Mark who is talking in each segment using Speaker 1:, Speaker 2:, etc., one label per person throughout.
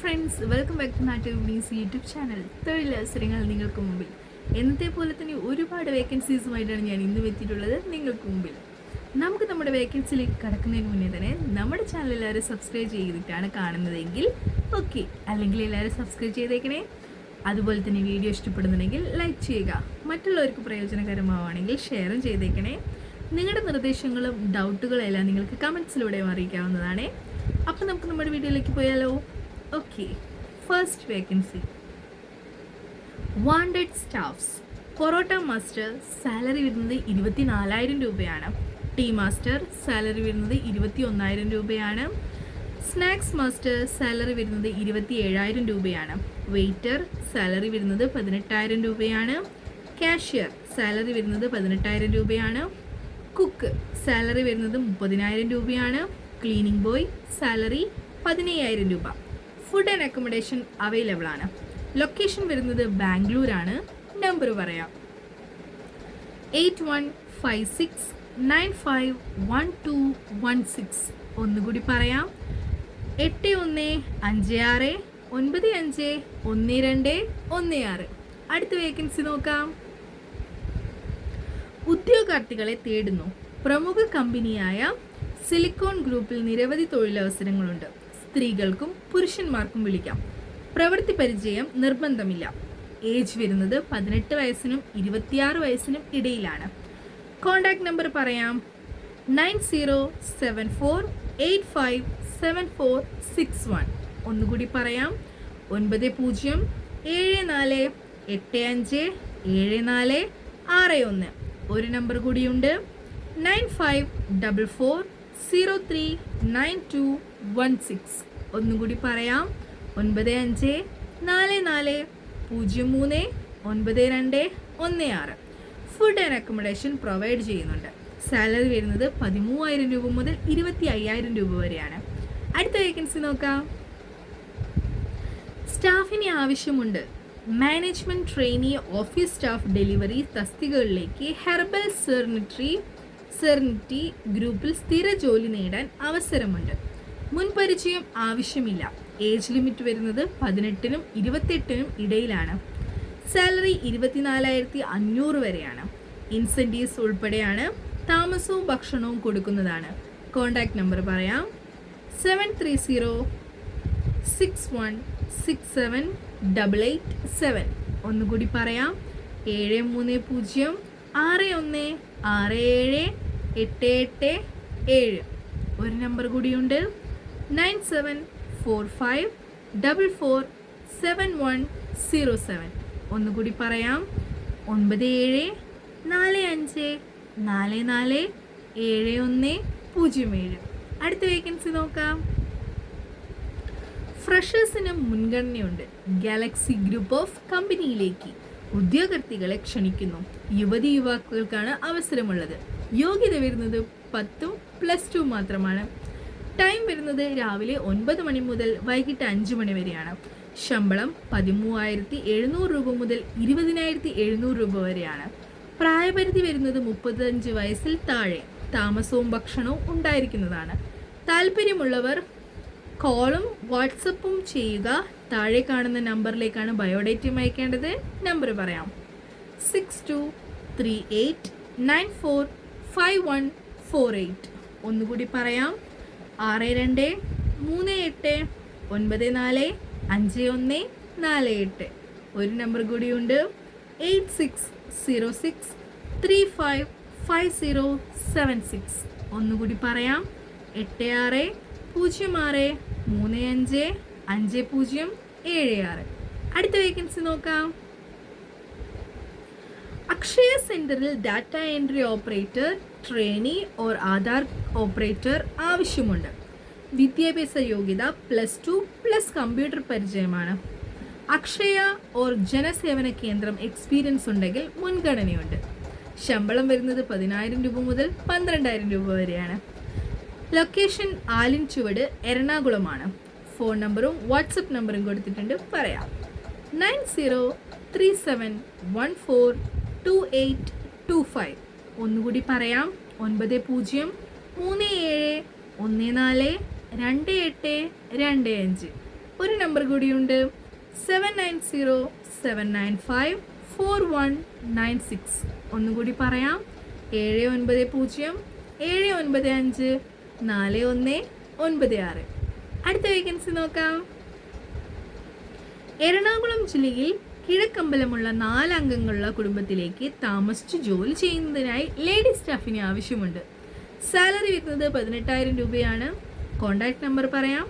Speaker 1: Friends, welcome back to നാട്ടിൽ means YouTube channel. തൊഴിലവസരങ്ങൾ നിങ്ങൾക്ക് മുമ്പിൽ എന്നത്തെ പോലെ തന്നെ ഒരുപാട് വേക്കൻസീസുമായിട്ടാണ് ഞാൻ ഇന്നും എത്തിയിട്ടുള്ളത് നിങ്ങൾക്ക് മുമ്പിൽ. നമുക്ക് നമ്മുടെ വേക്കൻസിയിലേക്ക് കടക്കുന്നതിന് മുന്നേ തന്നെ നമ്മുടെ ചാനൽ എല്ലാവരും സബ്സ്ക്രൈബ് ചെയ്തിട്ടാണ് കാണുന്നതെങ്കിൽ ഓക്കെ, അല്ലെങ്കിൽ എല്ലാവരും സബ്സ്ക്രൈബ് ചെയ്തേക്കണേ. അതുപോലെ തന്നെ വീഡിയോ ഇഷ്ടപ്പെടുന്നുണ്ടെങ്കിൽ ലൈക്ക് ചെയ്യുക, മറ്റുള്ളവർക്ക് പ്രയോജനകരമാവുകയാണെങ്കിൽ ഷെയറും ചെയ്തേക്കണേ. നിങ്ങളുടെ നിർദ്ദേശങ്ങളും ഡൗട്ടുകളും എല്ലാം നിങ്ങൾക്ക് കമൻസിലൂടെ അറിയിക്കാവുന്നതാണ്. അപ്പോൾ നമുക്ക് നമ്മുടെ വീഡിയോയിലേക്ക് പോയാലോ? Okay, first vacancy wanted staffs. Parotta master salary വരുന്നത് 24,000 രൂപയാണ്. ടീ മാസ്റ്റർ സാലറി വരുന്നത് 21,000 രൂപയാണ്. സ്നാക്സ് മാസ്റ്റർ സാലറി വരുന്നത് 27,000 രൂപയാണ്. വെയ്റ്റർ സാലറി വരുന്നത് 18,000 രൂപയാണ്. കാഷ്യർ സാലറി വരുന്നത് 18,000 രൂപയാണ്. കുക്ക് സാലറി വരുന്നത് 30,000 രൂപയാണ്. ക്ലീനിങ് ബോയ് സാലറി 15,000 രൂപ. ഫുഡ് ആൻഡ് അക്കോമഡേഷൻ അവൈലബിൾ ആണ്. ലൊക്കേഷൻ വരുന്നത് ബാംഗ്ലൂരാണ്. നമ്പർ പറയാം: 8156951216. ഒന്നുകൂടി പറയാം: 8156951216. അടുത്ത വേക്കൻസി നോക്കാം. ഉദ്യോഗാർത്ഥികളെ തേടുന്നു. പ്രമുഖ കമ്പനിയായ സിലിക്കോൺ ഗ്രൂപ്പിൽ നിരവധി തൊഴിലവസരങ്ങളുണ്ട്. സ്ത്രീകൾക്കും പുരുഷന്മാർക്കും വിളിക്കാം. പ്രവൃത്തി പരിചയം നിർബന്ധമില്ല. ഏജ് വരുന്നത് 18 വയസ്സിനും 26 വയസ്സിനും ഇടയിലാണ്. കോൺടാക്ട് നമ്പർ പറയാം: 9074857461. ഒന്നുകൂടി പറയാം: 9074857461. ഒരു നമ്പർ കൂടിയുണ്ട്: 9544039216. ഒന്നുകൂടി പറയാം: 9544039216. ഫുഡ് ആൻഡ് അക്കോമഡേഷൻ പ്രൊവൈഡ് ചെയ്യുന്നുണ്ട്. സാലറി വരുന്നത് 13,000 രൂപ മുതൽ 25,000 രൂപ വരെയാണ്. അടുത്ത വേക്കൻസി നോക്കാം. സ്റ്റാഫിനെ ആവശ്യമുണ്ട്. Management trainee office staff delivery തസ്തികകളിലേക്ക് ഹെർബൽ സെർണിറ്റി ഗ്രൂപ്പിൽ സ്ഥിര ജോലി നേടാൻ അവസരമുണ്ട്. മുൻപരിചയം ആവശ്യമില്ല. ഏജ് ലിമിറ്റ് വരുന്നത് 18നും 28നും ഇടയിലാണ്. സാലറി 24,500 വരെയാണ്. ഇൻസെൻറ്റീവ്സ് ഉൾപ്പെടെയാണ്. താമസവും ഭക്ഷണവും കൊടുക്കുന്നതാണ്. കോൺടാക്ട് നമ്പർ പറയാം: 7306167887. ഒന്നുകൂടി പറയാം: 730616678887. ഒരു നമ്പർ കൂടിയുണ്ട്: 9745447107. ഒന്നുകൂടി പറയാം: 9745447107. അടുത്ത വേക്കൻസി നോക്കാം. ഫ്രഷേഴ്സിന് മുൻഗണനയുണ്ട്. ഗാലക്സി ഗ്രൂപ്പ് ഓഫ് കമ്പനിയിലേക്ക് ഉദ്യോഗാർത്ഥികളെ ക്ഷണിക്കുന്നു. യുവതി യുവാക്കൾക്കാണ് അവസരമുള്ളത്. യോഗ്യത വരുന്നത് 10+2 മാത്രമാണ്. ടൈം വരുന്നത് രാവിലെ 9 മണി മുതൽ വൈകിട്ട് 5 മണി വരെയാണ്. ശമ്പളം 13,700 രൂപ മുതൽ 20,700 രൂപ വരെയാണ്. പ്രായപരിധി വരുന്നത് 35 വയസ്സിൽ താഴെ. താമസവും ഭക്ഷണവും ഉണ്ടായിരിക്കുന്നതാണ്. താല്പര്യമുള്ളവർ കോളും വാട്സപ്പും ചെയ്യുക. താഴെ കാണുന്ന നമ്പറിലേക്കാണ് ബയോഡേറ്റയും അയക്കേണ്ടത്. നമ്പർ പറയാം: 6238945148. ഒന്നുകൂടി പറയാം: 6238945148. ഒരു നമ്പർ കൂടിയുണ്ട്: 8606355076. ഒന്നുകൂടി പറയാം: 8606355076. അടുത്ത വേക്കൻസി നോക്കാം. അക്ഷയ സെന്ററിൽ data entry operator, trainee or Aadhaar operator ആവശ്യമുണ്ട്. വിദ്യാഭ്യാസ യോഗ്യത +2+ കമ്പ്യൂട്ടർ പരിചയമാണ്. അക്ഷയ ഓർ ജനസേവന കേന്ദ്രം എക്സ്പീരിയൻസ് ഉണ്ടെങ്കിൽ മുൻഗണനയുണ്ട്. ശമ്പളം വരുന്നത് 10,000 രൂപ മുതൽ 12,000 രൂപ വരെയാണ്. ലൊക്കേഷൻ ആലിൻചുവട്, എറണാകുളമാണ്. ഫോൺ നമ്പറും വാട്സപ്പ് നമ്പറും കൊടുത്തിട്ടുണ്ട്, പറയാം: 9036142825. ഒന്നുകൂടി പറയാം: 9037142825. ഒരു നമ്പർ കൂടിയുണ്ട് 7907954196. ഒന്നുകൂടി പറയാം 79079549196. അടുത്ത വേക്കൻസി നോക്കാം. എറണാകുളം ജില്ലയിൽ കിഴക്കമ്പലമുള്ള 4 അംഗങ്ങളുള്ള കുടുംബത്തിലേക്ക് താമസിച്ച് ജോലി ചെയ്യുന്നതിനായി ലേഡി സ്റ്റാഫിന് ആവശ്യമുണ്ട്. സാലറി വരുന്നത് 18,000 രൂപയാണ്. കോൺടാക്ട് നമ്പർ പറയാം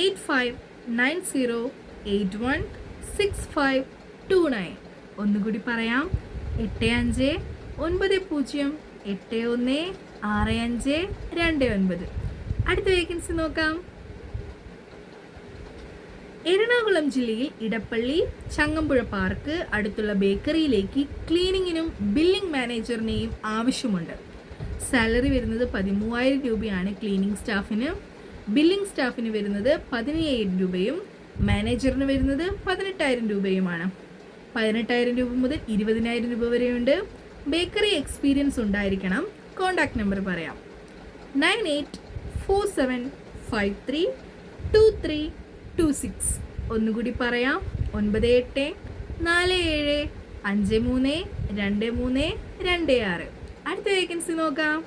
Speaker 1: 8590816529. ഒന്നുകൂടി പറയാം 8590816529. അടുത്ത വേക്കൻസി നോക്കാം. എറണാകുളം ജില്ലയിൽ ഇടപ്പള്ളി ചങ്ങമ്പുഴ പാർക്ക് അടുത്തുള്ള ബേക്കറിയിലേക്ക് ക്ലീനിങ്ങിനും ബില്ലിംഗ് മാനേജറിനെയും ആവശ്യമുണ്ട്. സാലറി വരുന്നത് 13,000 രൂപയാണ് ക്ലീനിങ് സ്റ്റാഫിന്. ബില്ലിംഗ് സ്റ്റാഫിന് വരുന്നത് 15,000 രൂപയും മാനേജറിന് വരുന്നത് 18,000 രൂപയുമാണ്. 18,000 രൂപ മുതൽ 20,000 രൂപ വരെയുണ്ട്. ബേക്കറി എക്സ്പീരിയൻസ് ഉണ്ടായിരിക്കണം. കോൺടാക്ട് നമ്പർ പറയാം 9847532326. ഒന്നുകൂടി പറയാം 9847532326. അടുത്ത വേക്കൻസി നോക്കാം.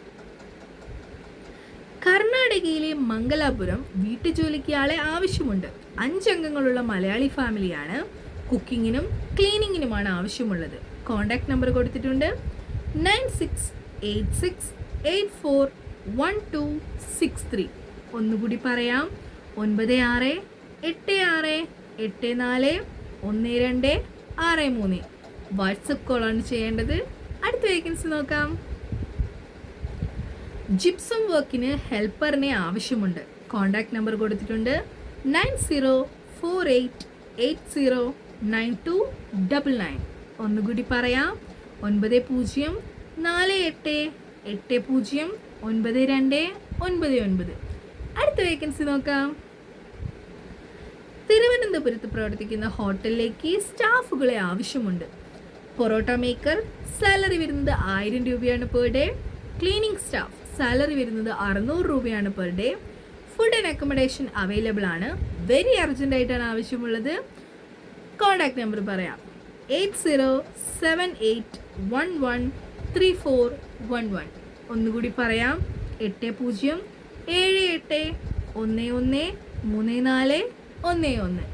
Speaker 1: കർണാടകയിലെ മംഗലാപുരം വീട്ടുജോലിക്ക് ആളെ ആവശ്യമുണ്ട്. 5 അംഗങ്ങളുള്ള മലയാളി ഫാമിലിയാണ്. കുക്കിങ്ങിനും ക്ലീനിങ്ങിനുമാണ് ആവശ്യമുള്ളത്. കോൺടാക്ട് നമ്പർ കൊടുത്തിട്ടുണ്ട് 9686841263. ഒന്നുകൂടി പറയാം 9686841263. വാട്സപ്പ് കോളാണ് ചെയ്യേണ്ടത്. അടുത്ത വേക്കൻസി നോക്കാം. ജിപ്സം വർക്കിന് ഹെൽപ്പറിനെ ആവശ്യമുണ്ട്. കോൺടാക്ട് നമ്പർ കൊടുത്തിട്ടുണ്ട് 9048809299. ഒന്നുകൂടി പറയാം 9048809299. അടുത്ത വേക്കൻസി നോക്കാം. തിരുവനന്തപുരത്ത് പ്രവർത്തിക്കുന്ന ഹോട്ടലിലേക്ക് സ്റ്റാഫുകളെ ആവശ്യമുണ്ട്. പൊറോട്ട മേക്കർ സാലറി വരുന്നത് 1000 രൂപയാണ് per day. Cleaning staff salary വരുന്നത് 600 രൂപയാണ് per day. Food and accommodation available ആണ്. വെരി അർജന്റ് ആയിട്ടാണ് ആവശ്യമുള്ളത്. കോൺടാക്ട് നമ്പർ പറയാം 8078113411. ഒന്നുകൂടി പറയാം 8078113411.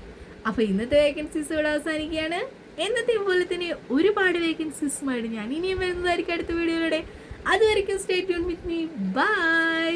Speaker 1: അപ്പോൾ ഇന്നത്തെ വേക്കൻസീസ് ഇവിടെ അവസാനിക്കുകയാണ്. എന്നത്തെ പോലെ തന്നെ ഒരുപാട് വേക്കൻസീസുമായിട്ട് ഞാൻ ഇനിയും വരുന്നതായിരിക്കും അടുത്ത വീഡിയോയിലൂടെ. അതുവരെയ്ക്കും stay tune with me. By.